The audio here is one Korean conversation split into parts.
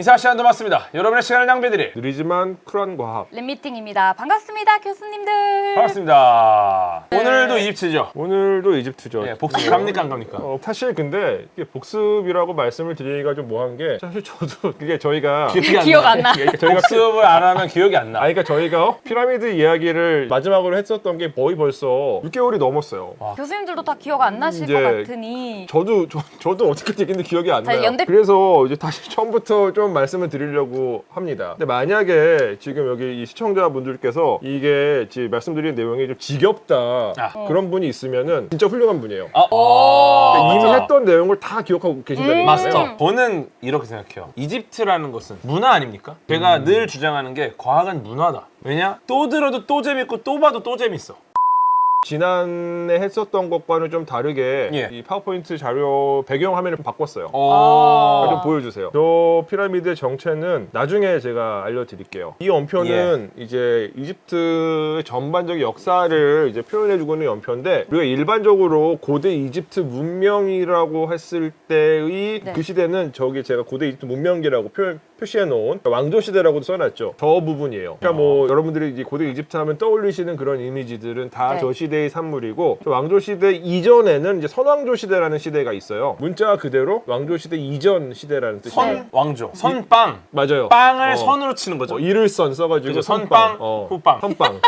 인사 시간도 맞습니다. 여러분의 시간을 낭비드릴 느리지만 쿨한 과학. 랩미팅입니다. 반갑습니다, 교수님들. 반갑습니다. 오늘도 이집트죠? 오늘도 이집트죠. 네, 복습 갑니까 안 갑니까? 사실 근데 이게 복습이라고 말씀을 드리기가 좀 뭐한 게 사실 저도 그게 저희가 기억 안 나. 그러니까 저희가 복습을 안 하면 기억이 안 나. 그러니까 저희가 피라미드 이야기를 마지막으로 했었던 게 거의 벌써 6개월이 넘었어요. 교수님들도 다 기억 안 나실 이제 것 같으니. 저도 어떻게 얘기했는데 기억이 안 자, 나요. 연대- 그래서 이제 다시 처음부터 좀 말씀을 드리려고 합니다. 근데 만약에 지금 여기 이 시청자분들께서 이게 지금 말씀드린 내용이 좀 지겹다 그런 분이 있으면은 진짜 훌륭한 분이에요. 그러니까 이미 맞아. 했던 내용을 다 기억하고 계신다는 마스터. 거예요. 저는 이렇게 생각해요. 이집트라는 것은 문화 아닙니까? 제가 늘 주장하는 게 과학은 문화다. 왜냐? 또 들어도 또 재밌고 또 봐도 또 재밌어. 지난해 했었던 것과는 좀 다르게 예. 이 파워포인트 자료 배경 화면을 바꿨어요. 좀 보여주세요. 저 피라미드의 정체는 나중에 제가 알려드릴게요. 이 연표는 이제 이집트의 전반적인 역사를 이제 표현해주고 있는 연표인데 우리가 일반적으로 고대 이집트 문명이라고 했을 때의 네. 그 시대는 저기 제가 고대 이집트 문명기라고 표시해놓은 왕조 시대라고도 써놨죠. 저 부분이에요. 그러니까 뭐 여러분들이 이제 고대 이집트 하면 떠올리시는 그런 이미지들은 다 저 네. 시대의 산물이고 저 왕조 시대 이전에는 이제 선왕조 시대라는 시대가 있어요. 문자 그대로 왕조 시대 이전 시대라는 뜻이에요. 선왕조. 선빵. 맞아요. 빵을 선으로 치는 거죠. 일을선 써가지고 그죠, 선빵, 후빵. 선빵.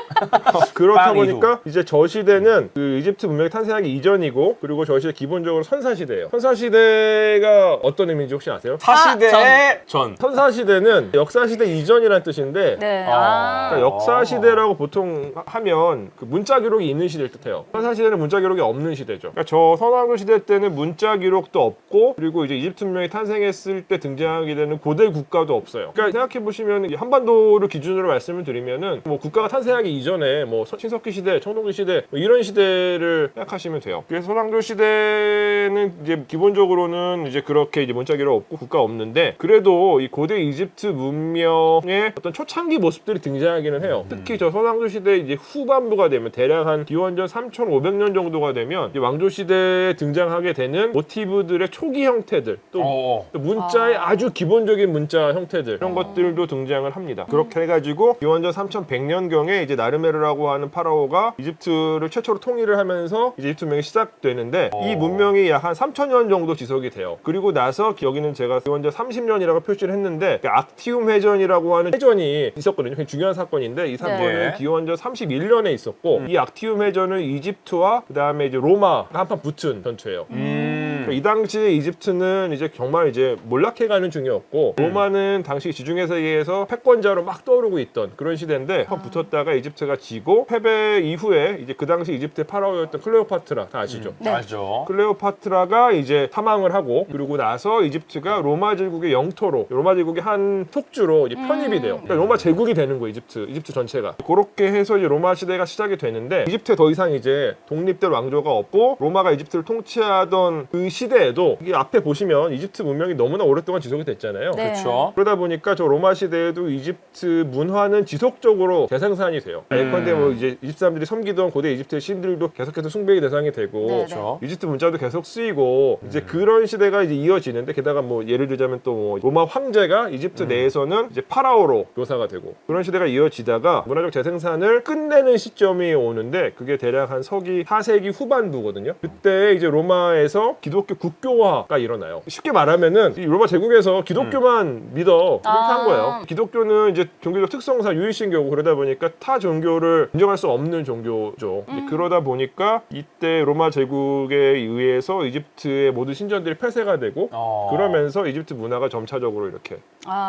그렇다 빵 보니까 이제 저 시대는 그 이집트 문명이 탄생하기 이전이고 그리고 저 시대 기본적으로 선사 시대예요. 선사 시대가 어떤 의미인지 혹시 아세요? 사시대의 전. 선사 시대는 역사 시대 이전이라는 뜻인데 네. 그러니까 역사 시대라고 보통 하면 그 문자 기록이 있는 시대를 뜻해요. 선사 시대는 문자 기록이 없는 시대죠. 그러니까 저 선왕조 시대 때는 문자 기록도 없고 그리고 이제 이집트 문명이 탄생했을 때 등장하게 되는 고대 국가도 없어요. 그러니까 생각해 보시면 한반도를 기준으로 말씀을 드리면은 뭐 국가가 탄생하기 이전에 뭐 신석기 시대, 청동기 시대 뭐 이런 시대를 생각하시면 돼요. 그래서 선왕조 시대는 이제 기본적으로는 이제 그렇게 이제 문자 기록 없고 국가 없는데 그래도 이 고대 이집트 문명의 어떤 초창기 모습들이 등장하기는 해요. 특히 저 선왕조 시대 이제 후반부가 되면 대략 한 기원전 3,500년 정도가 되면 이제 왕조 시대에 등장하게 되는 모티브들의 초기 형태들 또 문자의 아주 기본적인 문자 형태들 이런 것들도 등장을 합니다. 그렇게 해가지고 기원전 3,100년경에 이제 나르메르라고 하는 파라오가 이집트를 최초로 통일을 하면서 이제 이집트 문명이 시작되는데 이 문명이 약 한 3,000년 정도 지속이 돼요. 그리고 나서 여기는 제가 기원전 30년이라고 표시를 했는데 악티움 해전이라고 하는 해전이 있었거든요. 굉장히 중요한 사건인데 이 사건은 네. 기원전 31년에 있었고 이 악티움 해전은 이집트와 그 다음에 이제 로마가 한판 붙은 전투예요. 그러니까 이 당시에 이집트는 이제 정말 이제 몰락해가는 중이었고 로마는 당시 지중해 세계에서 패권자로 막 떠오르고 있던 그런 시대인데 한번 붙었다가 이집트가 지고 패배 이후에 이제 그 당시 이집트의 파라오였던 클레오파트라 다 아시죠? 네. 알죠. 클레오파트라가 이제 사망을 하고 그리고 나서 이집트가 로마 제국의 영토로 로마 제국의 한 속주로 이제 편입이 돼요. 그러니까 로마 제국이 되는 거예요. 이집트 전체가. 그렇게 해서 이제 로마 시대가 시작이 되는데 이집트에 더 이상 이제 독립될 왕조가 없고 로마가 이집트를 통치하던 그 시대에도 이게 앞에 보시면 이집트 문명이 너무나 오랫동안 지속이 됐잖아요. 네. 그렇죠. 그러다 보니까 저 로마 시대에도 이집트 문화는 지속적으로 재생산이 돼요. 예컨대 뭐 이제 이집트 사람들이 섬기던 고대 이집트의 신들도 계속해서 숭배의 대상이 되고 네, 그렇죠. 이집트 문자도 계속 쓰이고 이제 그런 시대가 이제 이어지는데 게다가 뭐 예를 들자면 또 뭐 로마 황제가 이집트 내에서는 이제 파라오로 묘사가 되고 그런 시대가 이어지다가 문화적 재생산을 끝내는 시점이 오는데 그게 대략 한 서기 4세기 후반부거든요. 그때 이제 로마에서 기독교 국교화가 일어나요. 쉽게 말하면은 이 로마 제국에서 기독교만 믿어 그렇게 한 거예요. 기독교는 이제 종교적 특성상 유일신교고 그러다 보니까 타 종교를 인정할 수 없는 종교죠. 이제 그러다 보니까 이때 로마 제국에 의해서 이집트의 모든 신전들이 폐쇄가 되고 그러면서 이집트 문화가 점차적으로 이렇게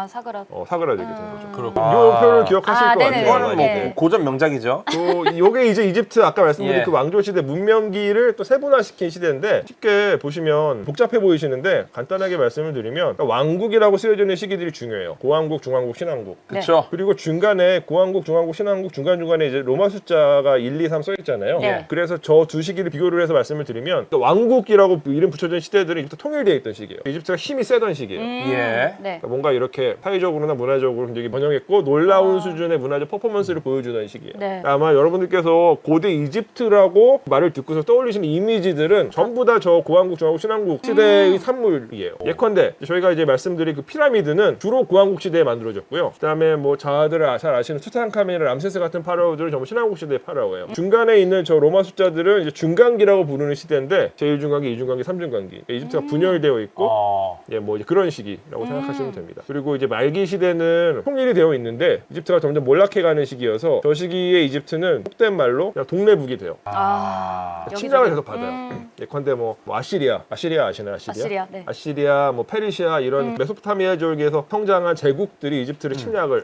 사그라들게 된 거죠. 그렇구나. 이 표현을 기억하실 아, 것 네네. 같아요. 이거는 뭐 네. 고전 명작이죠. 또 요게 이제 이집트 아까 말씀드린 예. 그 왕조 시대 문명기를 또 세분화시킨 시대인데 쉽게 보시면 복잡해 보이시는데 간단하게 말씀을 드리면 그러니까 왕국이라고 쓰여지는 시기들이 중요해요. 고왕국, 중왕국, 신왕국. 그렇죠. 그리고 중간에 고왕국, 중왕국, 신왕국 중간중간에 이제 로마 숫자가 1, 2, 3 써있잖아요. 네. 그래서 저 두 시기를 비교를 해서 말씀을 드리면 그러니까 왕국이라고 이름 붙여진 시대들은 이집트 통일되어 있던 시기예요. 이집트가 힘이 세던 시기예요. 예. 네. 그러니까 뭔가 이렇게 사회적으로나 문화적으로 굉장히 번영했고 놀라운 수준의 문화적 퍼포먼스를 보여주는 시기예요. 네. 아마 여러분들께서 고대 이집트라고 말을 듣고서 떠올리시는 이미지들은 전부 다 저 고왕국, 중왕국, 신왕국 시대의 산물이에요. 예컨대 저희가 이제 말씀드린 그 피라미드는 주로 고왕국 시대에 만들어졌고요. 그다음에 뭐 자들 잘 아시는 투탕카멘이나 람세스 같은 파라오들은 전부 신왕국 시대의 파라오예요. 중간에 있는 저 로마 숫자들은 이제 중간기라고 부르는 시대인데 제1중간기, 2중간기, 3중간기. 그러니까 이집트가 분열되어 있고 예, 뭐 이제 그런 시기라고 생각하시면 됩니다. 그리고 이제 말기 시대는 통일이 되어 있는데 이집트가 점점 몰락해가는 시기여서 저 시기에 이집트는 속된 말로 그냥 동래북이 돼요. 침략을 계속 받아요. 예컨대 뭐 아시리아 아시나요? 아시리아, 네. 아시리아, 뭐 페르시아 이런 메소포타미아 지역에서 성장한 제국들이 이집트를 침략을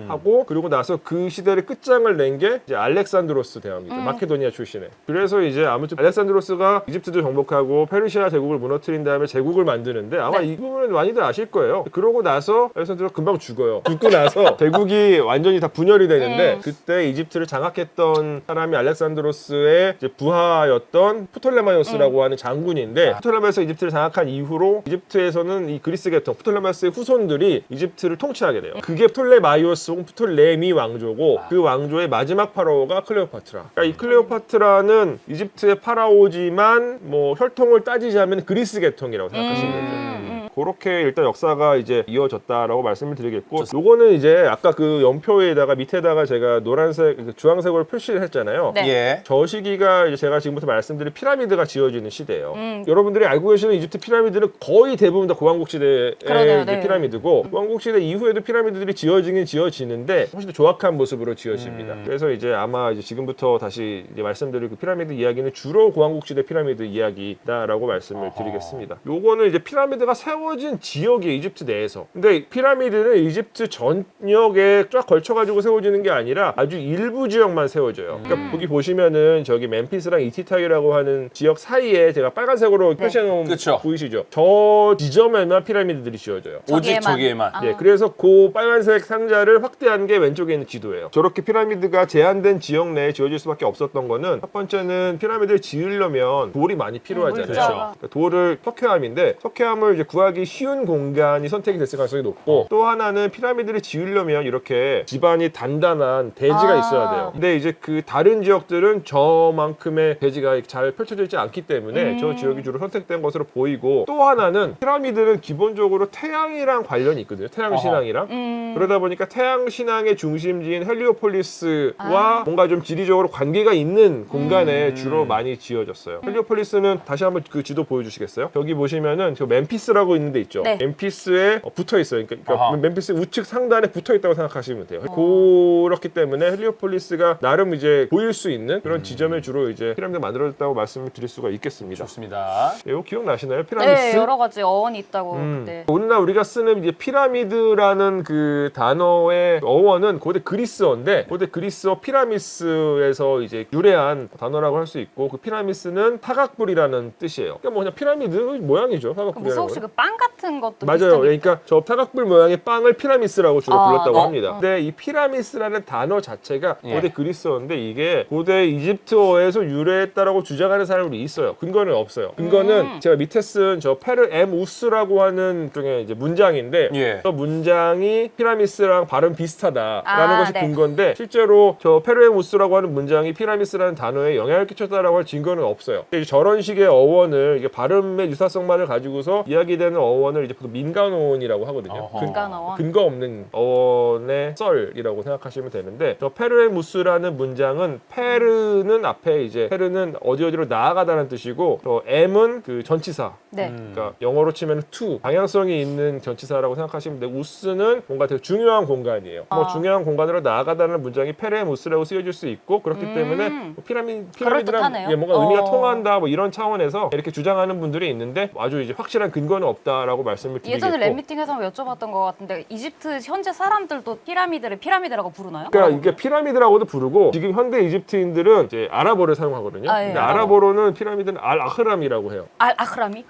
하고 그리고 나서 그 시대를 끝장을 낸 게 이제 알렉산드로스 대왕이죠. 마케도니아 출신의. 그래서 이제 아무튼 알렉산드로스가 이집트도 정복하고 페르시아 제국을 무너뜨린 다음에 제국을 만드는데 아마 이 부분은 많이들 아실 거예요. 그러고 나서 알렉산드로스가 금방 죽어요. 죽고 나서 제국이 완전히 다 분열이 되는데 그때 이집트를 장악했던 사람이 알렉산드로스의 이제 부하였던 프톨레마이오스라고 하는 장군인데 프톨레마이오스 이집트를 장악한 이후로 이집트에서는 이 그리스 계통 프톨레마이오스의 후손들이 이집트를 통치하게 돼요. 그게 프톨레마이오스 혹은 프톨레미 왕조고 그 왕조의 마지막 파라오가 클레오파트라. 그러니까 이 클레오파트라는 이집트의 파라오지만 뭐 혈통을 따지자면 그리스 계통이라고 생각하시면 되죠. 그렇게 일단 역사가 이제 이어졌다라고 말씀을 드리겠고, 요거는 이제 아까 그 연표에다가 밑에다가 제가 노란색, 주황색으로 표시를 했잖아요. 네. 예. 저 시기가 이제 제가 지금부터 말씀드린 피라미드가 지어지는 시대예요. 여러분들이 알고 계시는 이집트 피라미드는 거의 대부분 다 고왕국 시대의 그러네요, 이제 네. 피라미드고, 고왕국 시대 이후에도 피라미드들이 지어지긴 지어지는데 훨씬 더 조악한 모습으로 지어집니다. 그래서 이제 아마 이제 지금부터 다시 이제 말씀드릴 그 피라미드 이야기는 주로 고왕국 시대 피라미드 이야기다라고 말씀을 드리겠습니다. 요거는 이제 피라미드가 세워진 지역이 이집트 내에서. 근데 피라미드는 이집트 전역에 쫙 걸쳐가지고 세워지는 게 아니라 아주 일부 지역만 세워져요. 그러니까 거기 보시면은 저기 멤피스랑 이티타이라고 하는 지역 사이에 제가 빨간색으로 표시해놓은 그쵸. 보이시죠? 저 지점에만 피라미드들이 지어져요. 오직 저기에만. 예, 그래서 그 빨간색 상자를 확대한 게 왼쪽에 있는 지도예요. 저렇게 피라미드가 제한된 지역 내에 지어질 수밖에 없었던 거는 첫 번째는 피라미드를 지으려면 돌이 많이 필요하잖아요. 그렇죠. 그러니까 돌을 석회암인데 석회암을 이제 구하기 쉬운 공간이 선택이 됐을 가능성이 높고 또 하나는 피라미드를 지으려면 이렇게 집안이 단단한 대지가 있어야 돼요. 근데 이제 그 다른 지역들은 저만큼의 대지가 잘 펼쳐져 있지 않기 때문에 저 지역이 주로 선택된 것으로 보이고 또 하나는 피라미드는 기본적으로 태양이랑 관련이 있거든요. 태양 신앙이랑. 그러다 보니까 태양 신앙의 중심지인 헬리오폴리스와 뭔가 좀 지리적으로 관계가 있는 공간에 주로 많이 지어졌어요. 헬리오폴리스는 다시 한번 그 지도 보여주시겠어요? 여기 보시면은 저 멤피스라고 있는 데 있죠. 네. 멤피스에 붙어 있어요. 그러니까 멤피스 우측 상단에 붙어 있다고 생각하시면 돼요. 그렇기 때문에 헬리오폴리스가 나름 이제 보일 수 있는 그런 지점에 주로 이제 피라미드 만들어졌다고 말씀을 드릴 수가 있겠습니다. 좋습니다. 이거 기억나시나요? 피라미드? 네, 여러 가지 어원이 있다고 그때. 오늘날 우리가 쓰는 이제 피라미드라는 그 단어의 어원은 고대 그리스어인데 고대 그리스어 피라미스에서 이제 유래한 단어라고 할 수 있고 그 피라미스는 사각뿔이라는 뜻이에요. 그러니까 뭐 그냥 피라미드 모양이죠. 사각뿔이라는 무슨 혹시 건. 그 빵 같은 것도 맞아요. 비슷하게 그러니까 저 사각뿔 모양의 빵을 피라미스라고 주로 불렀다고 네. 합니다. 근데 이 피라미스라는 단어 자체가 예. 고대 그리스어인데 이게 고대 이집트어에서 유래했다라고 주장하는 사람들이 있어요. 근거는 없어요. 근거는 제가 밑에 쓴 저 페르 엠 우스라고 하는 중에 이제 문장인데 예. 저 문장이 피라미스랑 발음 비슷하다라는 것이 네. 근거인데 실제로 저 페르 엠 우스라고 하는 문장이 피라미스라는 단어에 영향을 끼쳤다라고 할 증거는 없어요. 근데 저런 식의 어원을 이게 발음의 유사성만을 가지고서 이야기되는 어원을 이제 보통 민간 어원이라고 하거든요. 어허. 민간어원. 근거 없는 어원의 썰이라고 생각하시면 되는데 저 페르의 무스라는 문장은 페르는 앞에 이제 페르는 어디로 나아가다는 뜻이고 저 M은 그 전치사 네. 그러니까 영어로 치면 to 방향성이 있는 전치사라고 생각하시면 되고 우스는 뭔가 되게 중요한 공간이에요. 뭐 중요한 공간으로 나아가다는 문장이 페르의 무스라고 쓰여질 수 있고 그렇기 때문에 뭐 피라미드랑 그럴듯하네요. 예, 뭔가 의미가 통한다 뭐 이런 차원에서 이렇게 주장하는 분들이 있는데 아주 이제 확실한 근거는 없다라고 말씀을 드리겠고 예전에 랩미팅에서 여쭤봤던 것 같은데 이집트 현재 사람들도 피라미드를 피라미드라고 부르나요? 그러니까 이게 피라미드라고도 부르고 지금 현대 이집트인들은 이제 아랍어를 사용하거든요. 아, 예, 근데 아랍어. 아랍어로는 피라미드는 알 아흐람이라고 해요. 아흐라미?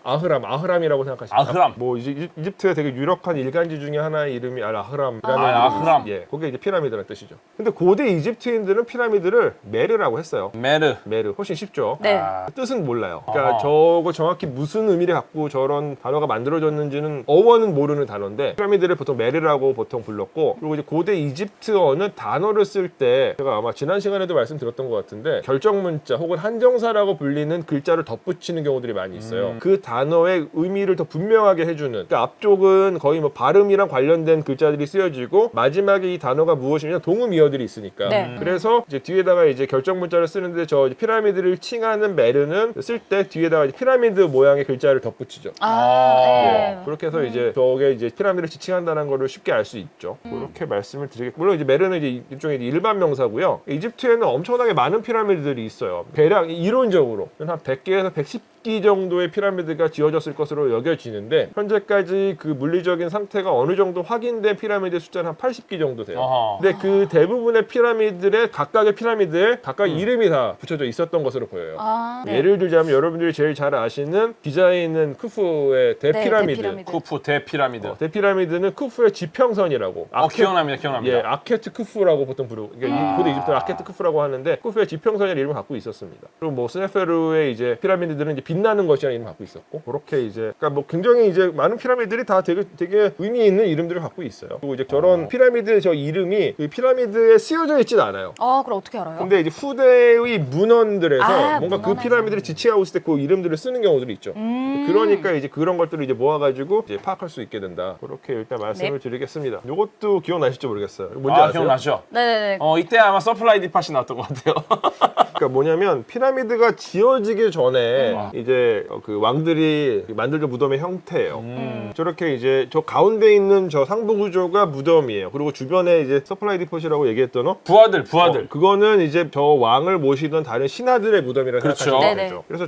아흐람이라고 생각하시면 아흐람. 뭐 이집트의 되게 유력한 일간지 중에 하나의 이름이 알 아흐람이라는 아흐람. 예, 그게 이제 피라미드라는 뜻이죠. 근데 고대 이집트인들은 피라미드를 메르라고 했어요. 메르. 메르 훨씬 쉽죠. 네. 뜻은 몰라요. 그러니까 아하. 저거 정확히 무슨 의미를 갖고 저런 단어가 만들어졌는지는 어원은 모르는 단어인데 피라미드를 보통 메르라고 보통 불렀고 그리고 이제 고대 이집트어는 단어를 쓸 때 제가 아마 지난 시간에도 말씀드렸던 것 같은데 결정문자 혹은 한정사라고 불리는 글자를 덧붙이는 경우들이 많이 있어요. 그 단어의 의미를 더 분명하게 해주는 그러니까 앞쪽은 거의 뭐 발음이랑 관련된 글자들이 쓰여지고 마지막에 이 단어가 무엇이냐 동음이어들이 있으니까 네. 그래서 이제 뒤에다가 이제 결정문자를 쓰는데 저 피라미드를 칭하는 메르는 쓸 때 뒤에다가 이제 피라미드 모양의 글자를 덧붙이죠. 네. 그렇게 해서 이제 저게 이제 피라미드를 지칭한다는 거를 쉽게 알 수 있죠. 그렇게 말씀을 드리겠고 물론 이제 메르는 이제 일종의 일반 명사고요. 이집트에는 엄청나게 많은 피라미드들이 있어요. 대략 이론적으로 한 100개에서 110기 정도의 피라미드가 지어졌을 것으로 여겨지는데 현재까지 그 물리적인 상태가 어느 정도 확인된 피라미드 숫자는 한 80기 정도 돼요. 어허. 근데 그 대부분의 피라미드의 각각의 피라미드에 각각 이름이 다 붙여져 있었던 것으로 보여요. 네. 예를 들자면 여러분들이 제일 잘 아시는 기자에 있는 쿠푸의 대피라미드. 대피라미드. 쿠프 대피라미드. 대피라미드는 쿠푸의 지평선이라고. 기억납니다. 예, 아케트 쿠푸라고 보통 부르고. 그러니까 고대 이집트는 아케트 쿠푸라고 하는데 쿠푸의 지평선이라는 이름을 갖고 있었습니다. 그리고 뭐 스네페르의 이제 피라미드들은 이제 빛나는 것이라는 이름을 갖고 있었고. 그렇게 이제 그러니까 뭐 굉장히 이제 많은 피라미드들이 다 되게 의미 있는 이름들을 갖고 있어요. 그리고 이제 저런 피라미드 저 이름이 그 피라미드에 쓰여져 있진 않아요. 그럼 어떻게 알아요? 근데 이제 후대의 문헌들에서 뭔가 그 문헌에서. 피라미드를 지칭하고 있을 때 그 이름들을 쓰는 경우들이 있죠. 그러니까 이제 그런 것들을 이제 모아가지고 이제 파악할 수 있게 된다. 그렇게 일단 말씀을 드리겠습니다. 이것도 기억나실지 모르겠어요. 뭔지 아세요? 기억나죠? 네네네. 이때 아마 서플라이 디팟이 나왔던 것 같아요. 그러니까 뭐냐면 피라미드가 지어지기 전에 이제 그 왕들이 만들던 무덤의 형태예요. 저렇게 이제 저 가운데 있는 저 상부 구조가 무덤이에요. 그리고 주변에 이제 서플라이 디팟이라고 얘기했던 부하들. 그거는 이제 저 왕을 모시던 다른 신하들의 무덤이라고 그렇죠. 생각하시면 네네. 되죠. 그래서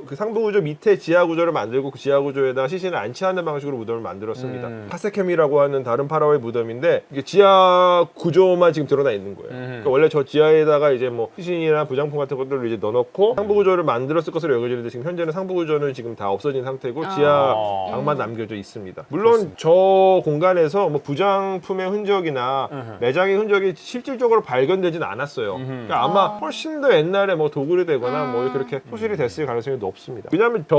그 상부 구조 밑에 지하 구조를 만들고 그 지하 구조에다가 시신을 안치하는 방식으로 무덤을 만들었습니다. 파세켐이라고 하는 다른 파라오의 무덤인데 이게 지하 구조만 지금 드러나 있는 거예요. 그러니까 원래 저 지하에다가 이제 뭐 시신이나 부장품 같은 것들을 이제 넣어놓고 상부 구조를 만들었을 것으로 여겨지는데 지금 현재는 상부 구조는 지금 다 없어진 상태고 지하 방만 남겨져 있습니다. 물론 저 공간에서 뭐 부장품의 흔적이나 매장의 흔적이 실질적으로 발견되진 않았어요. 그러니까 아마 훨씬 더 옛날에 뭐 도굴이 되거나 뭐 그렇게 소실이 됐을 가능성이 높습니다. 왜냐하면 저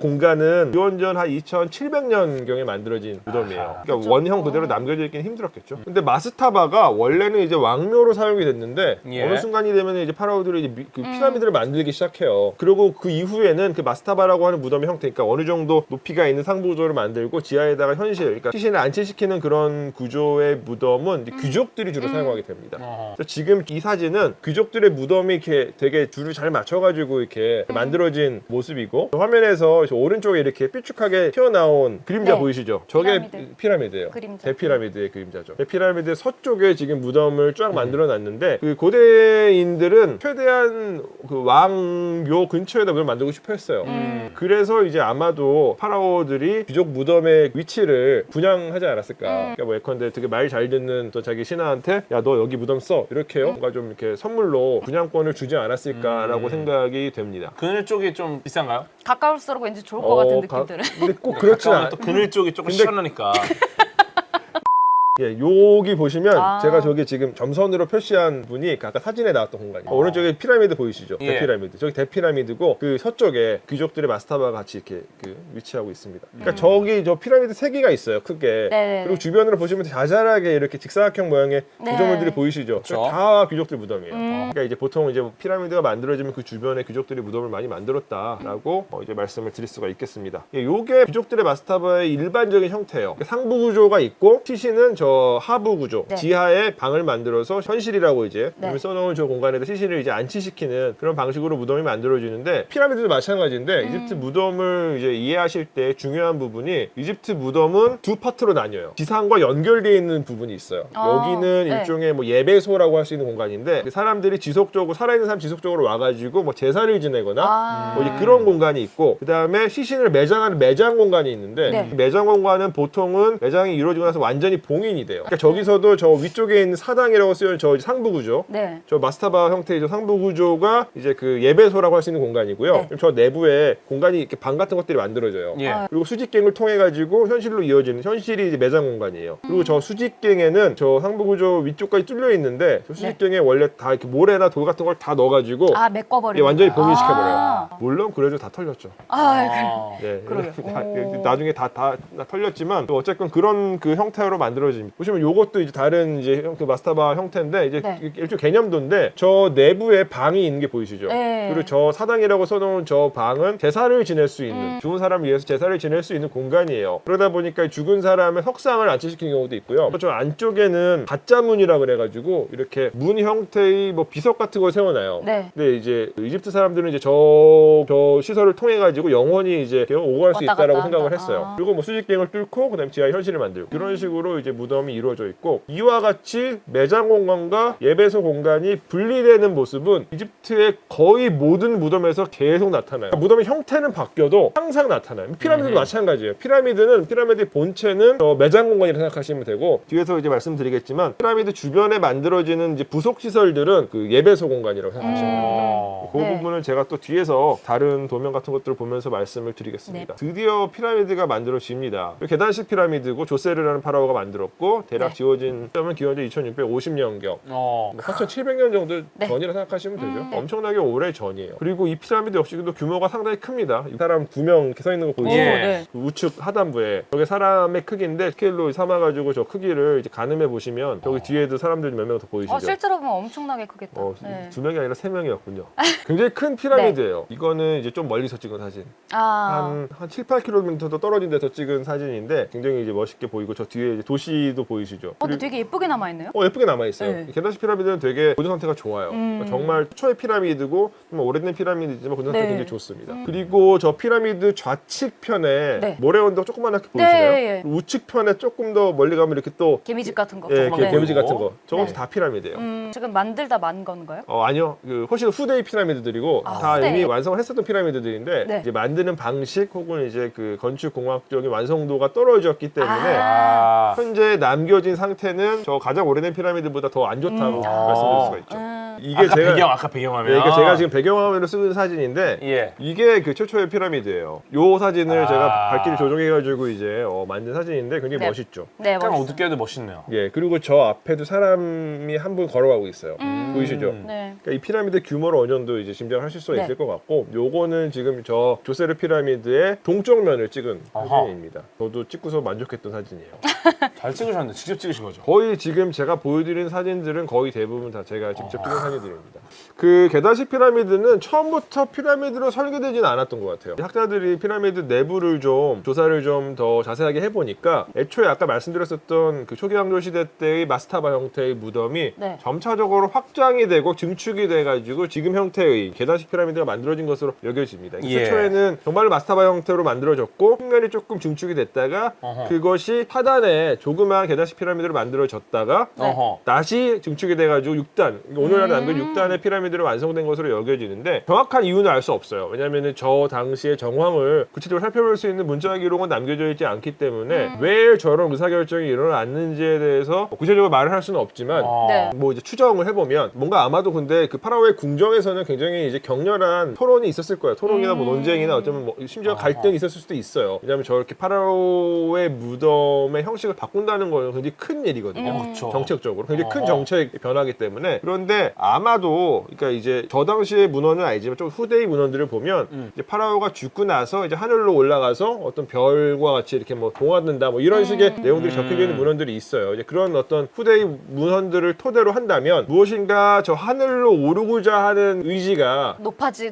공간은 기원전 한 2700년경에 만들어진 무덤이에요. 그러니까 원형 그대로 남겨져 있기는 힘들었겠죠. 근데 마스타바가 원래는 이제 왕묘로 사용이 됐는데 어느 순간이 되면 이제 파라오들이 이제 그 피라미드를 만들기 시작해요. 그리고 그 이후에는 그 마스타바라고 하는 무덤의 형태니까 어느 정도 높이가 있는 상부 구조를 만들고 지하에다가 그러니까 시신을 안치시키는 그런 구조의 무덤은 이제 귀족들이 주로 사용하게 됩니다. 그래서 지금 이 사진은 귀족들의 무덤이 이렇게 되게 줄을 잘 맞춰가지고 이렇게 만들어진 모습이고 화면에서 오른쪽에 이렇게 삐쭉하게 튀어나온 그림자 보이시죠? 저게 피라미드예요. 대피라미드의 그림자죠. 대피라미드의 서쪽에 지금 무덤을 쫙 만들어놨는데 그 고대인들은 최대한 그 왕묘 근처에다 무덤을 만들고 싶어 했어요. 그래서 이제 아마도 파라오들이 귀족 무덤의 위치를 분양하지 않았을까. 그러니까 뭐 예컨대 되게 말 잘 듣는 또 자기 신하한테 야 너 여기 무덤 써 이렇게요. 뭔가 좀 이렇게 선물로 분양권을 주지 않았을까라고 생각이 됩니다. 그늘 쪽이 좀 비싼가요? 가까울수록 왠지 좋을 것 같은 느낌들은. 근데 꼭 그렇지 않아. 또 그늘 쪽이 조금 근데- 시원하니까. 예, 여기 보시면 제가 저기 지금 점선으로 표시한 분이 아까 사진에 나왔던 공간이에요. 오른쪽에 피라미드 보이시죠? 예. 대피라미드. 저기 대피라미드고 그 서쪽에 귀족들의 마스타바가 같이 이렇게 그 위치하고 있습니다. 그러니까 저기 저 피라미드 3개가 있어요. 크게. 네네네. 그리고 주변으로 보시면 자잘하게 이렇게 직사각형 모양의 네. 구조물들이 보이시죠? 그렇죠. 다 귀족들 무덤이에요. 그러니까 이제 보통 이제 피라미드가 만들어지면 그 주변에 귀족들이 무덤을 많이 만들었다라고 이제 말씀을 드릴 수가 있겠습니다. 예, 요게 귀족들의 마스타바의 일반적인 형태예요. 그러니까 상부 구조가 있고 시신은 저 하부 구조, 네. 지하에 방을 만들어서 현실이라고 이제 네. 써놓은 저 공간에다 시신을 이제 안치시키는 그런 방식으로 무덤이 만들어지는데 피라미드도 마찬가지인데 이집트 무덤을 이제 이해하실 때 중요한 부분이 이집트 무덤은 두 파트로 나뉘어요. 지상과 연결되어 있는 부분이 있어요. 여기는 네. 일종의 뭐 예배소라고 할 수 있는 공간인데 그 사람들이 지속적으로 살아있는 사람 지속적으로 와가지고 뭐 제사를 지내거나 뭐 이제 그런 공간이 있고 그 다음에 시신을 매장하는 매장 공간이 있는데 네. 그 매장 공간은 보통은 매장이 이루어지고 나서 완전히 봉인이 시인이 돼요. 그러니까 저기서도 저 위쪽에 있는 사당이라고 쓰여진 저 상부 구조, 네. 저 마스타바 형태의 저 상부 구조가 이제 그 예배소라고 할 수 있는 공간이고요. 네. 저 내부에 공간이 이렇게 방 같은 것들이 만들어져요. 예. 아. 그리고 수직갱을 통해 가지고 현실로 이어지는 현실이 이제 매장 공간이에요. 그리고 저 수직갱에는 저 상부 구조 위쪽까지 뚫려 있는데 저 수직갱에 원래 다 이렇게 모래나 돌 같은 걸 다 넣어가지고 아, 메꿔버리는. 예, 완전히 거야. 봉인시켜버려요. 아, 물론 그래도 다 털렸죠. 아, 네. 그러게요. 다- 오. 나중에 다 털렸지만 또 어쨌건 그런 그 형태로 만들어집니다. 보시면 요것도 이제 다른 이제 그 마스타바 형태인데 이제 네. 일종 개념도인데 저 내부에 방이 있는 게 보이시죠? 네. 그리고 저 사당이라고 써놓은 저 방은 제사를 지낼 수 있는 죽은 사람을 위해서 제사를 지낼 수 있는 공간이에요. 그러다 보니까 죽은 사람의 석상을 안치시키는 경우도 있고요. 저 안쪽에는 가짜문이라 그래가지고 이렇게 문 형태의 뭐 비석 같은 걸 세워놔요. 네. 근데 이제 이집트 사람들은 이제 저 시설을 통해 가지고 영원히 이제 오갈 수 왔다 있다라고 갔다 생각을 한다. 했어요. 아. 그리고 뭐 수직갱을 뚫고 그다음에 지하 현실을 만들고 그런 식으로 이제 무덤이 이루어져 있고 이와 같이 매장 공간과 예배소 공간이 분리되는 모습은 이집트의 거의 모든 무덤에서 계속 나타나요. 무덤의 형태는 바뀌어도 항상 나타나요. 피라미드도 마찬가지예요. 피라미드의 본체는 매장 공간이라고 생각하시면 되고 뒤에서 이제 말씀드리겠지만 피라미드 주변에 만들어지는 이제 부속 시설들은 그 예배소 공간이라고 생각하시면 됩니다. 그 네. 부분은 제가 또 뒤에서 다른 도면 같은 것들을 보면서 말씀을 드리겠습니다. 드디어 피라미드가 만들어집니다. 계단식 피라미드고 조세르라는 파라오가 만들었고 대략 네. 지어진 시점은 기원전 2650년경 4700년 정도 네. 전이라 생각하시면 되죠. 네. 엄청나게 오래 전이에요. 그리고 이 피라미드 역시 또 규모가 상당히 큽니다. 이 사람 9명 이렇게 서 있는 거 보이시죠? 예. 네. 그 우측 하단부에 저게 사람의 크기인데 스케일로 삼아가지고 저 크기를 이제 가늠해 보시면 저기 뒤에도 사람들 몇 명 더 보이시죠? 실제로 보면 엄청나게 크겠다. 네. 2명이 아니라 3명이었군요. 굉장히 큰 피라미드예요. 이거는 이제 좀 멀리서 찍은 사진. 아, 한 7, 8km 떨어진 데서 찍은 사진인데 굉장히 이제 멋있게 보이고 저 뒤에 이제 도시도 보이시죠? 근데 되게 예쁘게 남아있네요. 예쁘게 남아있어요. 네. 계단식 피라미드는 되게 보존 상태가 좋아요. 그러니까 정말 초의 피라미드고 좀 오래된 피라미드지만 보존 상태가 네. 굉장히 좋습니다. 그리고 저 피라미드 좌측편에 네. 모래 언덕 조그만하게 보이시나요? 네. 우측편에 조금 더 멀리 가면 이렇게 또 개미집 같은 거. 예, 네. 개미지 같은 거. 저것도 네. 다 피라미드예요. 지금 만들다 만 건가요? 아니요. 그 훨씬 후대의 피라미드들이고 다 후대. 이미 완성을 했었던 피라미드들인데 네. 이제 만드는 방식 혹은 이제 그 건축 공학적인 완성도가 떨어졌기 때문에 현재 남겨진 상태는 저 가장 오래된 피라미드보다 더 안 좋다고 말씀드릴 수가 있죠. 이게 아까 배경화면. 네, 이게 제가 지금 배경화면으로 쓰는 사진인데 예. 이게 그 최초의 피라미드예요. 요 사진을 제가 밝기를 조정해가지고 이제 만든 사진인데 굉장히 네. 멋있죠. 네, 약간 멋있어요. 어둡게 해도 멋있네요. 예, 그리고 저 앞에도 사람이 한 분 걸어가고 있어요. 보이시죠? 네. 그러니까 이 피라미드 규모를 어느 정도 이제 짐작하실 수가 네. 있을 것 같고, 요거는 지금 저 조세르 피라미드의 동쪽 면을 찍은 아하. 사진입니다. 저도 찍고서 만족했던 사진이에요. 잘 찍으셨는데 직접 찍으신 거죠? 거의 지금 제가 보여드린 사진들은 거의 대부분 다 제가 직접 찍은 사진들입니다. 그 계단식 피라미드는 처음부터 피라미드로 설계되지는 않았던 것 같아요. 학자들이 피라미드 내부를 좀 조사를 좀 더 자세하게 해보니까 애초에 아까 말씀드렸었던 그 초기 왕조 시대 때의 마스타바 형태의 무덤이 네. 점차적으로 확장이 되고 증축이 돼가지고 지금 형태의 계단식 피라미드가 만들어진 것으로 여겨집니다. 예. 최초에는 정말로 마스타바 형태로 만들어졌고 측면이 조금 증축이 됐다가 어허. 그것이 하단에 조그마한 계단식 피라미드로 만들어졌다가 네. 어허. 다시 증축이 돼가지고 6단, 오늘날에 남긴 6단의 피라미드로 완성된 것으로 여겨지는데 정확한 이유는 알 수 없어요. 왜냐하면 저 당시의 정황을 구체적으로 살펴볼 수 있는 문자 기록은 남겨져 있지 않기 때문에 왜 저런 의사결정이 일어났는지에 대해서 구체적으로 말을 할 수는 없지만 네. 뭐 이제 추정을 해보면 뭔가 아마도 근데 그 파라오의 궁정에서는 굉장히 이제 격렬한 토론이 있었을 거예요. 토론이나 뭐 논쟁이나 어쩌면 뭐 심지어 갈등이 있었을 수도 있어요. 왜냐하면 저렇게 파라오의 무덤의 형식을 바꾼다는 건 굉장히 큰 일이거든요. 그렇죠. 정책적으로 굉장히 큰 정책 변화기 때문에. 그런데 아마도 그러니까 이제 저 당시의 문헌은 아니지만 좀 후대의 문헌들을 보면 이제 파라오가 죽고 나서 이제 하늘로 올라가서 어떤 별과 같이 이렇게 뭐 동화된다 뭐 이런 식의 내용들이 적혀져 있는 문헌들이 있어요. 이제 그런 어떤 후대의 문헌들을 토대로 한다면 무엇인가 저 하늘로 오르고자 하는 의지가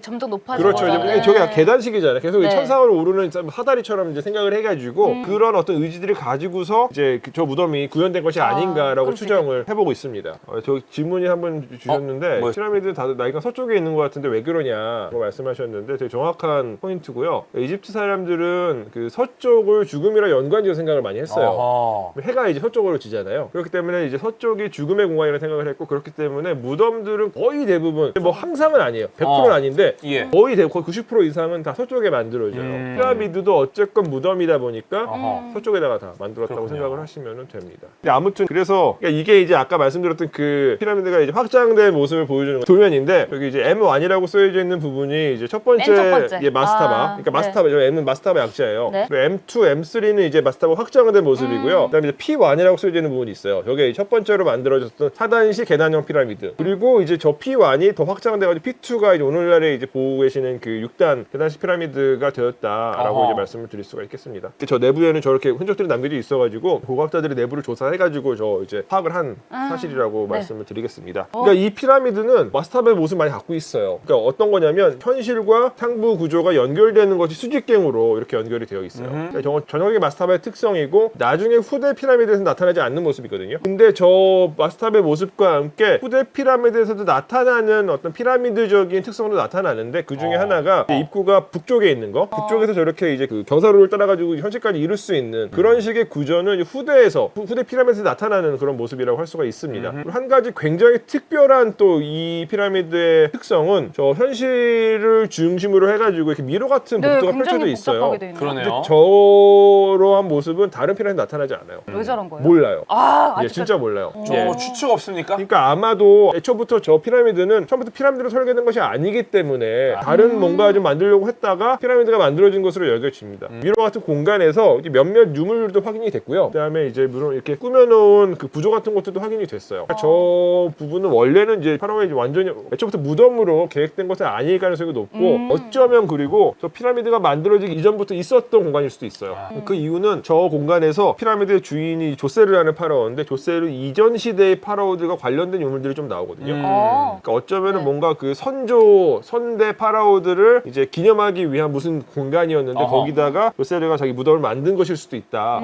점점 높아지고. 그렇죠. 이제 저게 계단식이잖아요. 계속 네. 천상으로 오르는 사다리처럼 이제 생각을 해가지고 그런 어떤 의지들을 가지고서 이제 저 무덤이 구현된 것이 아닌가라고 그럴 수 추정을 해보고 있습니다. 저 질문이 한번 주셨는데 하셨는데 뭐- 피라미드 다들 나이가 서쪽에 있는 것 같은데 왜 그러냐고 말씀하셨는데 되게 정확한 포인트고요. 이집트 사람들은 그 서쪽을 죽음이랑 연관지어 생각을 많이 했어요. 어허. 해가 이제 서쪽으로 지잖아요. 그렇기 때문에 이제 서쪽이 죽음의 공간이라는 생각을 했고, 그렇기 때문에 무덤들은 거의 대부분 뭐 항상은 아니에요. 100%는 아닌데 예. 거의 90% 이상은 다 서쪽에 만들어져요. 피라미드도 어쨌건 무덤이다 보니까 어허. 서쪽에다가 다 만들었다고 그렇군요. 생각을 하시면 됩니다. 근데 아무튼 그래서 그러니까 이게 이제 아까 말씀드렸던 그 피라미드가 이제 확장된 모습을 보여주는 도면인데, 여기 이제 M1이라고 쓰여져 있는 부분이 이제 첫 번째, 맨첫 번째. 예, 마스타바. 아, 그러니까 네. 마스타바, M은 마스타바 약자예요. 네. 그리고 M2, M3는 이제 마스타바 확장된 모습이고요. 그다음에 이제 P1이라고 쓰여져 있는 부분이 있어요. 저게 첫 번째로 만들어졌던 하단식 계단형 피라미드. 그리고 이제 저 P1이 더 확장돼가지고 P2가 이제 오늘날에 이제 보고 계시는 그 6단 계단식 피라미드가 되었다라고 어허. 이제 말씀을 드릴 수가 있겠습니다. 저 내부에는 저렇게 흔적들이 남겨져 있어가지고 고고학자들이 내부를 조사해가지고 저 이제 파악을 한 사실이라고 네. 말씀을 드리겠습니다. 그러니까 이 피라미드는 마스타바의 모습 많이 갖고 있어요. 그러니까 어떤 거냐면 현실과 상부 구조가 연결되는 것이 수직경으로 이렇게 연결이 되어 있어요. 그러니까 전형적인 마스타바의 특성이고 나중에 후대 피라미드에서 나타나지 않는 모습이거든요. 근데 저 마스타바의 모습과 함께 후대 피라미드에서도 나타나는 어떤 피라미드적인 특성도 나타나는데, 그 중에 하나가 이제 입구가 북쪽에 있는 거. 북쪽에서 저렇게 이제 그 경사로를 따라가지고 현실까지 이룰 수 있는 그런 식의 구조는 후대에서 후대 피라미드에서 나타나는 그런 모습이라고 할 수가 있습니다. 그리고 한 가지 굉장히 특별한 또 이 피라미드의 특성은 저 현실을 중심으로 해가지고 이렇게 미로 같은 네, 복도가 펼쳐져 굉장히 있어요. 복잡하게 돼 있네요. 그러네요. 저러한 모습은 다른 피라미드 나타나지 않아요. 왜 저런 거예요? 몰라요. 아, 예, 아직까지. 진짜 몰라요. 좀 예. 추측 없습니까? 그러니까 아마도 애초부터 저 피라미드는 처음부터 피라미드로 설계된 것이 아니기 때문에 다른 뭔가 좀 만들려고 했다가 피라미드가 만들어진 것으로 여겨집니다. 미로 같은 공간에서 이제 몇몇 유물들도 확인이 됐고요. 그다음에 이제 물론 이렇게 꾸며놓은 그 구조 같은 것들도 확인이 됐어요. 그러니까 저 부분은 원래는 이제 파라오의 완전히 애초부터 무덤으로 계획된 것은 아닐 가능성이 높고, 어쩌면 그리고 저 피라미드가 만들어지기 이전부터 있었던 공간일 수도 있어요. 그 이유는 저 공간에서 피라미드의 주인이 조세르라는 파라오인데, 조세르 이전 시대의 파라오들과 관련된 유물들이 좀 나오거든요. 그러니까 어쩌면은 네. 뭔가 그 선대 파라오들을 이제 기념하기 위한 무슨 공간이었는데 어허. 거기다가 조세르가 자기 무덤을 만든 것일 수도 있다.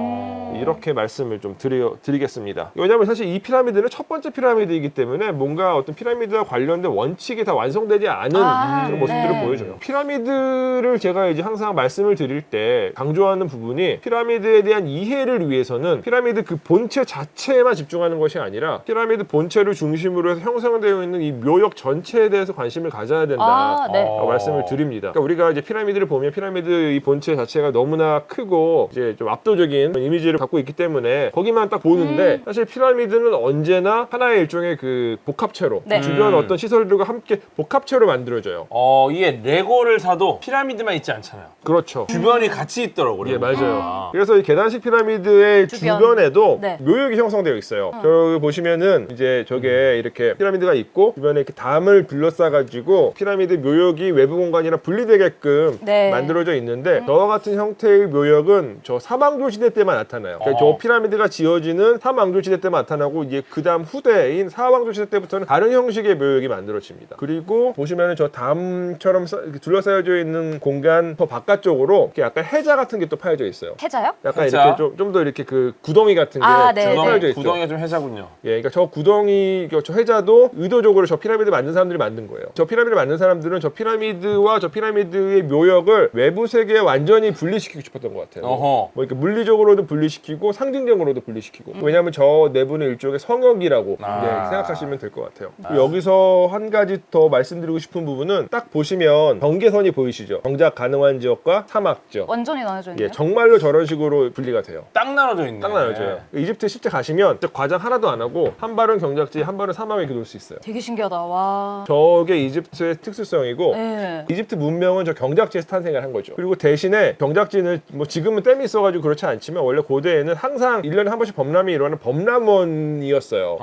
이렇게 말씀을 좀 드리겠습니다. 왜냐하면 사실 이 피라미드는 첫 번째 피라미드이기 때문에 뭔가 어떤 피라미드와 관련된 원칙이 다 완성되지 않은 그런 모습들을 네. 보여줘요. 피라미드를 제가 이제 항상 말씀을 드릴 때 강조하는 부분이, 피라미드에 대한 이해를 위해서는 피라미드 그 본체 자체에만 집중하는 것이 아니라 피라미드 본체를 중심으로 해서 형성되어 있는 이 묘역 전체에 대해서 관심을 가져야 된다. 아, 네. 라고 말씀을 드립니다. 그러니까 우리가 이제 피라미드를 보면 피라미드 이 본체 자체가 너무나 크고 이제 좀 압도적인 이미지를 갖고 있기 때문에 거기만 딱 보는데, 사실 피라미드는 언제나 하나의 일종의 그 복합체로 네. 주변 어떤 시설들과 함께 복합체로 만들어져요. 이게 레고를 사도 피라미드만 있지 않잖아요. 그렇죠. 주변이 같이 있더라고요. 예, 맞아요. 아. 그래서 이 계단식 피라미드의 주변. 주변에도 네. 묘역이 형성되어 있어요. 저기 보시면은 이제 저게 이렇게 피라미드가 있고 주변에 이렇게 담을 둘러싸가지고 피라미드 묘역이 외부 공간이랑 분리되게끔 네. 만들어져 있는데, 저와 같은 형태의 묘역은 저 사망조 시대 때만 나타나요. 그러니까 저 피라미드가 지어지는 사망조 시대 때만 나타나고, 이제 그 다음 후대인 사왕조 시대 때부터는 다른 형식의 묘역이 만들어집니다. 그리고 보시면은 저 담처럼 이렇게 둘러싸여져 있는 공간 더 바깥쪽으로 이렇게 약간 해자 같은 게 또 파여져 있어요. 해자요? 약간 해자? 이렇게 좀 더 이렇게 그 구덩이 같은 게 아, 네, 쭉 네. 파여져 있죠. 구덩이가 좀 해자군요. 예, 그러니까 저 구덩이, 저 해자도 의도적으로 저 피라미드 만든 사람들이 만든 거예요. 저 피라미드 만든 사람들은 저 피라미드와 저 피라미드의 묘역을 외부 세계에 완전히 분리시키고 싶었던 것 같아요. 어허. 뭐 이렇게 물리적으로도 분리시키고 상징적으로도 분리시키고. 왜냐하면 저 내부는 일종의 성역이라고 아. 예, 생각하시면 될 것 같아요. 여기서 한 가지 더 말씀드리고 싶은 부분은, 딱 보시면 경계선이 보이시죠? 정작 가능한 지역과 사막 지역. 완전히 나눠져 있네요. 예, 정말로 저런 식으로 분리가 돼요. 딱 나눠져 있네. 딱 나눠져요. 이집트 실제 가시면 진짜 과장 하나도 안 하고 한 발은 경작지, 한 발은 사막에 이렇게 놓을 수 있어요. 되게 신기하다. 와. 저게 이집트의 특수성이고, 네. 이집트 문명은 저 경작지에서 탄생을 한 거죠. 그리고 대신에 경작지는 뭐 지금은 댐이 있어가지고 그렇지 않지만, 원래 고대에는 항상 1년에 한 번씩 범람이 일어나는 범람원이었어요.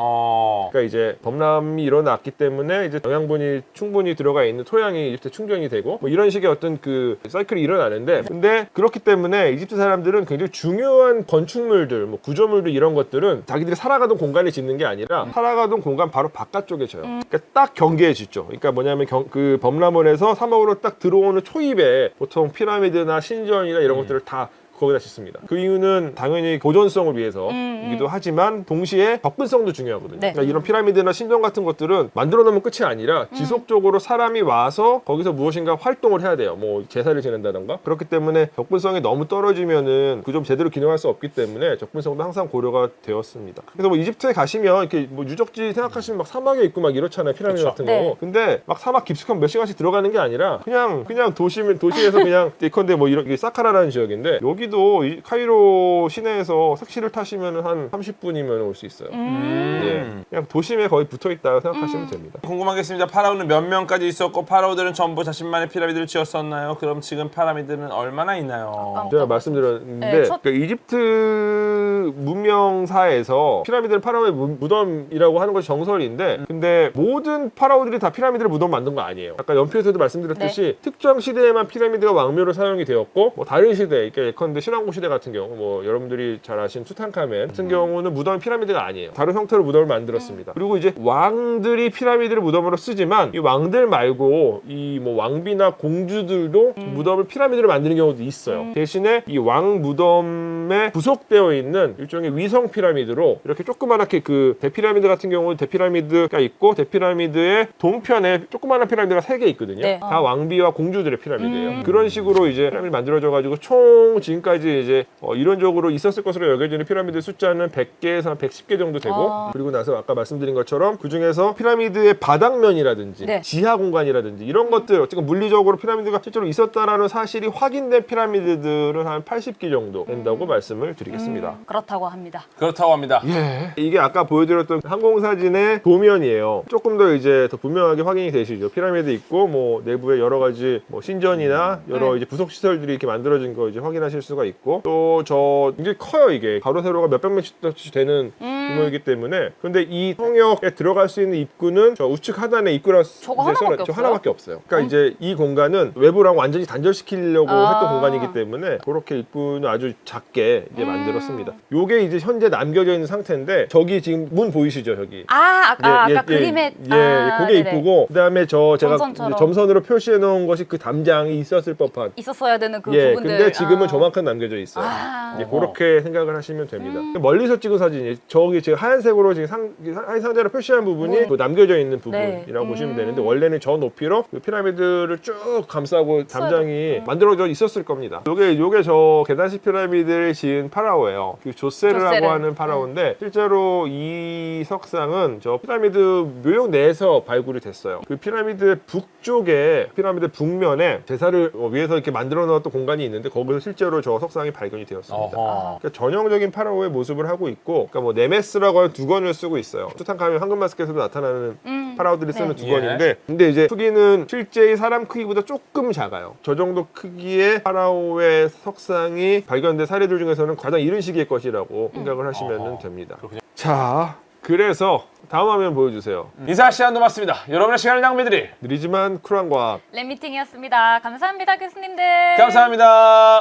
그러니까 이제 범람이 일어났기 때문에 이제 영양분이 충분히 들어가 있는 토양이 이집트에 충전이 되고, 뭐 이런 식의 어떤 그 사이클이 일어나는데, 근데 그렇기 때문에 이집트 사람들은 굉장히 중요한 건축물들, 뭐 구조물들 이런 것들은 자기들이 살아가던 공간에 짓는 게 아니라 살아가던 공간 바로 바깥쪽에 져요. 그러니까 딱 경계에 짓죠. 그러니까 뭐냐면 그 범람원에서 사막으로 딱 들어오는 초입에 보통 피라미드나 신전이나 이런 것들을 다 거기다 짓습니다. 그 이유는 당연히 보존성을 위해서이기도 하지만 동시에 접근성도 중요하거든요. 네. 그러니까 이런 피라미드나 신전 같은 것들은 만들어 놓으면 끝이 아니라 지속적으로 사람이 와서 거기서 무엇인가 활동을 해야 돼요. 뭐 제사를 지낸다던가. 그렇기 때문에 접근성이 너무 떨어지면은 그 좀 제대로 기능할 수 없기 때문에 접근성도 항상 고려가 되었습니다. 그래서 뭐 이집트에 가시면 이렇게 뭐 유적지 생각하시면 막 사막에 있고 막 이렇잖아요. 피라미드 그쵸. 같은 거. 네. 근데 막 사막 깊숙한 몇 시간씩 들어가는 게 아니라 그냥 도시에서 그냥 예컨대 뭐 이런 사카라라는 지역인데 여기도 이 카이로 시내에서 택시를 타시면 한 30분이면 올 수 있어요. 예. 그냥 도심에 거의 붙어 있다고 생각하시면 됩니다. 궁금한 게 있습니다. 파라오는 몇 명까지 있었고 파라오들은 전부 자신만의 피라미드를 지었었나요? 그럼 지금 피라미드는 얼마나 있나요? 제가 말씀드렸는데 네, 첫- 그러니까 이집트 문명사에서 피라미드는 파라오의 무덤이라고 하는 것이 정설인데 근데 모든 파라오들이 다 피라미드를 무덤 만든 거 아니에요. 아까 연필에서도 말씀드렸듯이 특정 시대에만 피라미드가 왕묘로 사용이 되었고 뭐 다른 시대, 그러니까 예컨대 신왕국 시대 같은 경우 뭐 여러분들이 잘 아시는 투탕카멘 같은 경우는 무덤이 피라미드가 아니에요. 다른 형태로 무덤을 만들었습니다. 그리고 이제 왕들이 피라미드를 무덤으로 쓰지만 이 왕들 말고 이 뭐 왕비나 공주들도 무덤을 피라미드로 만드는 경우도 있어요. 대신에 이 왕 무덤에 부속되어 있는 일종의 위성 피라미드로 이렇게 조그맣게 그 대피라미드 같은 경우는 대피라미드가 있고 대피라미드의 동편에 조그마한 피라미드가 3개 있거든요. 네. 다 왕비와 공주들의 피라미드예요. 그런 식으로 이제 피라미드 만들어져 가지고 총 지금까지 이제 이론적으로 있었을 것으로 여겨지는 피라미드 숫자는 100개에서 한 110개 정도 되고 그리고 나서 아까 말씀드린 것처럼 그 중에서 피라미드의 바닥면이라든지 네. 지하 공간이라든지 이런 것들 어쨌든 물리적으로 피라미드가 실제로 있었다라는 사실이 확인된 피라미드들은 한 80개 정도 된다고 말씀을 드리겠습니다. 그렇다고 합니다. 그렇다고 합니다. 예. 이게 아까 보여드렸던 항공사진의 도면이에요. 조금 더 이제 더 분명하게 확인이 되시죠. 피라미드 있고 뭐 내부에 여러 가지 뭐 신전이나 여러 이제 부속 시설들이 이렇게 만들어진 거 이제 확인하실 수가 있고 또 저 굉장히 커요 이게 가로 세로가 몇백 미터씩 되는 규모이기 때문에 근데 이 성역에 들어갈 수 있는 입구는 저 우측 하단에 입구라 저거 하나밖에 없어요? 하나밖에 없어요. 그러니까 이제 이 공간은 외부랑 완전히 단절시키려고 했던 공간이기 때문에 그렇게 입구는 아주 작게 이제 만들었습니다. 요게 이제 현재 남겨져 있는 상태인데 저기 지금 문 보이시죠 저기? 아까 그림에 그게 네네. 이쁘고 그다음에 제가 점선처럼. 이제 점선으로 표시해 놓은 것이 그 담장이 있었을 법한 있었어야 되는 그 예, 부분들. 근데 지금은 저만큼 남겨져 있어요. 아. 예, 그렇게 생각을 하시면 됩니다. 멀리서 찍은 사진이 저기 지금 하얀색으로 지금 하얀 상자로 표시한 부분이 그 남겨져 있는 부분이라고 네. 보시면 되는데 원래는 저 높이로 그 피라미드를 쭉 감싸고 담장이 만들어져 있었을 겁니다. 요게 저 계단식 피라미드를 지은 파라오예요. 그 조세르라고 조세르. 하는 파라오인데 실제로 이 석상은 저 피라미드 묘역 내에서 발굴이 됐어요. 그 피라미드 북쪽에 피라미드 북면에 제사를 위해서 이렇게 만들어 놓았던 공간이 있는데 거기서 실제로 저 석상이 발견이 되었습니다. 어허. 그러니까 전형적인 파라오의 모습을 하고 있고, 그러니까 뭐 네메스라고 하는 두건을 쓰고 있어요. 투탕카멘 황금 마스크에서도 나타나는 파라오들이 쓰는 네. 두건인데, 근데 이제 크기는 실제의 사람 크기보다 조금 작아요. 저 정도 크기의 파라오의 석상이 발견된 사례들 중에서는 가장 이른 시기의 것이라고 생각을 하시면 어허. 됩니다. 그렇군요. 자, 그래서 다음 화면 보여주세요. 인사 시간도 맞습니다. 여러분의 시간을 낭비드릴 느리지만 쿨한 과학. 랩미팅이었습니다. 감사합니다, 교수님들. 감사합니다.